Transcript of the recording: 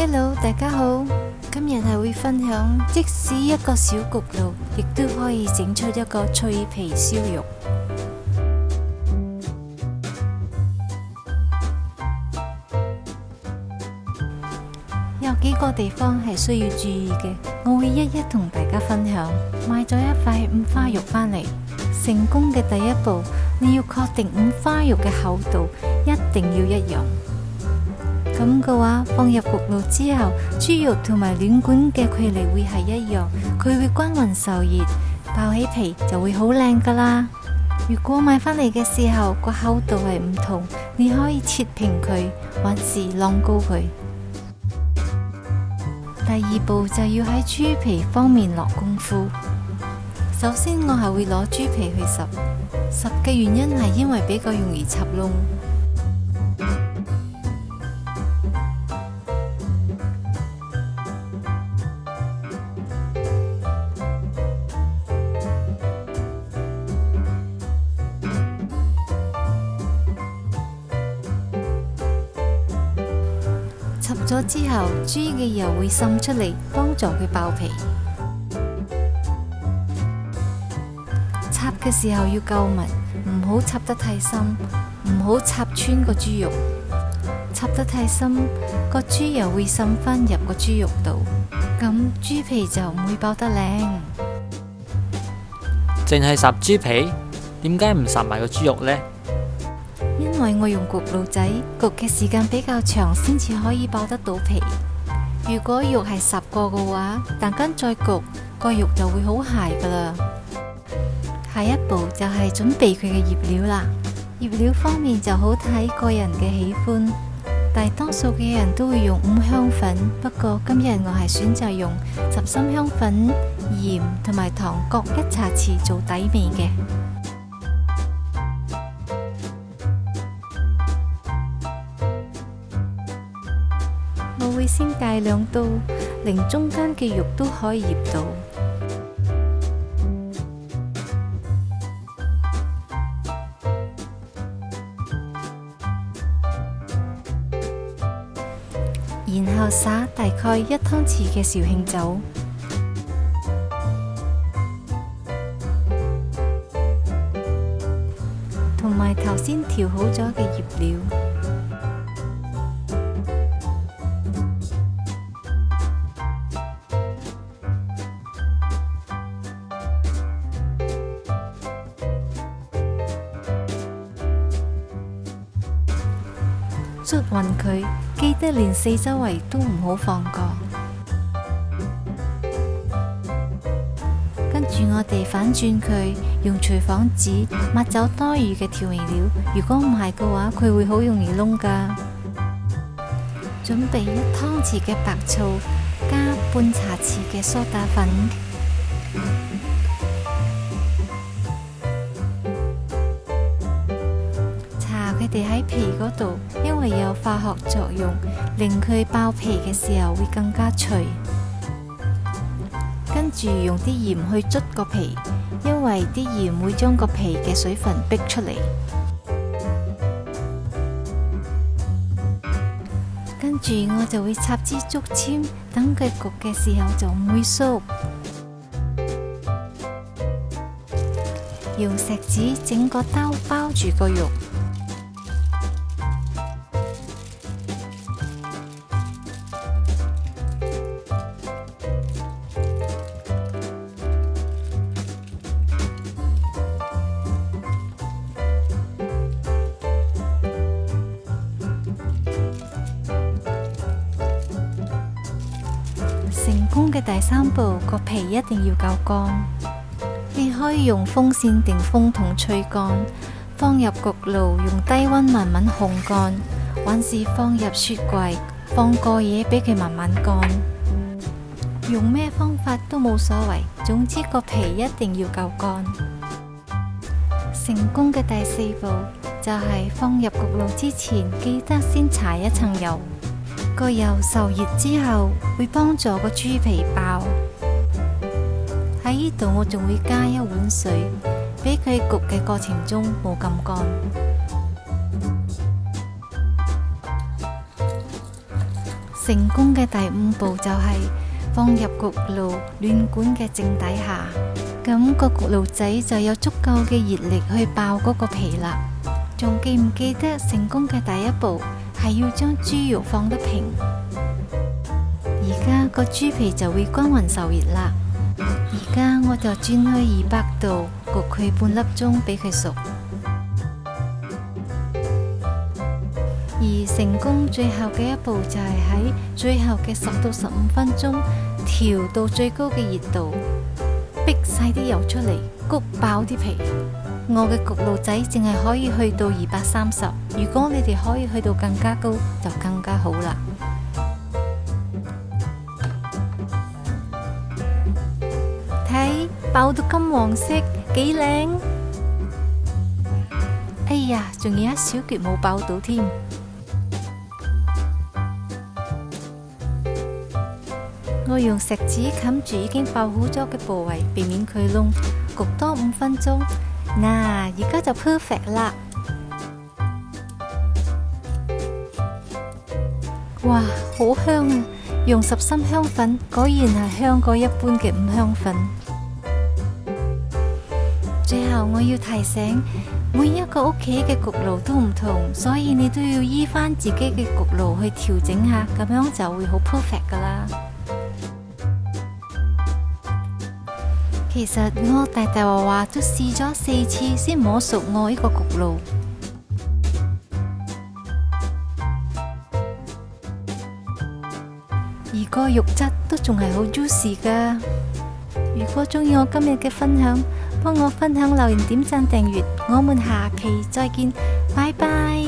Hello，大家好，今日係會分享，即使一個小焗爐，亦都可以整出一個脆皮燒肉。有幾個地方係需要注意嘅，我會一一同大家分享。買咗一塊五花肉返嚟，成功嘅第一步，你要確定五花肉嘅厚度一定要一樣。咁嘅話，放入焗爐之後，豬肉同埋暖管嘅距離會係一樣，佢會均匀受熱，爆起皮就會好靚噶啦。如果買返嚟嘅時候個厚度係唔同，你可以切平佢，還是晾高佢。第二步就要喺豬皮方面落功夫。首先我係會攞豬皮去十嘅原因係因為比較容易插窿。插咗之後，豬嘅油會滲出嚟，幫助佢爆皮。插嘅時候要夠密，唔好插得太深，唔好插穿個豬肉。插得太深，個豬油會滲返入個豬肉度，咁豬皮就唔會爆得靚。淨係烚豬皮，點解唔烚埋個豬肉呢？因為我用焗爐仔，焗嘅時間比較長，先至可以爆得到皮。如果肉係烚過嘅話，陣間再焗，個肉就會好鞋噶啦。下一步就係準備佢嘅醃料啦。醃料方面就好睇個人嘅喜歡，大多數嘅人都會用五香粉，不過今日我係選擇用10辛香粉、鹽同埋糖各1茶匙做底味嘅。我會先戒2刀，令中間嘅肉都可以醃到。然後灑大概1湯匙嘅紹興酒，同埋頭先調好咗嘅醃料。捽勻佢，記得連四周圍都唔好放過。跟住我哋反轉佢，用廚房紙抹走多餘嘅調味料。如果唔係嘅話，佢會好容易燶㗎。準備1湯匙嘅白醋，加半茶匙嘅蘇打粉。佢哋喺皮嗰度，因為有化學作用，令佢爆皮嘅時候會更加脆。跟住用啲鹽去捽個皮，因為啲鹽會將個皮嘅水分逼出嚟。跟住我就會插支竹籤，等佢焗嘅時候就唔會縮。用錫紙整個兜包住個肉。成功嘅第3步，個皮一定要夠乾。你可以用風扇定風筒吹乾，放入焗爐用低溫慢慢烘乾，還是放入雪櫃放個夜俾佢慢慢乾。用咩方法都冇所謂，總之個皮一定要夠乾。成功嘅第4步就係放入焗爐之前，記得先搽一層油。個油受熱之後，會幫助個豬皮爆。喺呢度我仲會加1碗水，俾佢焗嘅過程中冇咁乾。成功嘅第5步就係放入焗爐暖管嘅正底下，咁個焗爐仔就有足夠嘅熱力去爆嗰個皮啦。仲記唔記得成功嘅第1步係要將豬肉放得平？而家個豬皮就會均勻受熱啦。而家我就轉去200度焗佢半粒鐘俾佢熟。而成功最後嘅1步就係喺最後嘅10到15分鐘調到最高嘅熱度，逼晒啲油出嚟，焗爆啲皮。我嘅焗爐仔淨係可以去到230，如果你哋可以去到更加高就更加好啦。睇，爆到金黃色，幾靚！哎呀，仲有一小橛冇爆到添。我用錫紙冚住已經爆好咗嘅部位，避免佢燶，焗多5分鐘。嗱，而家就 perfect 啦！哇，好香啊！用10心香粉，果然係香過一般嘅5香粉。最後我要提醒，每一個屋企嘅焗爐都唔同，所以你都要依翻自己嘅焗爐去調整下，咁樣就會好 perfect 噶啦。其實我大大話話都試咗4次先摸熟我呢個焗爐，而個肉質都仲係好 juicy 噶。如果中意我今日嘅分享，幫我分享、留言、點讚、訂閱，我們下期再見，拜拜。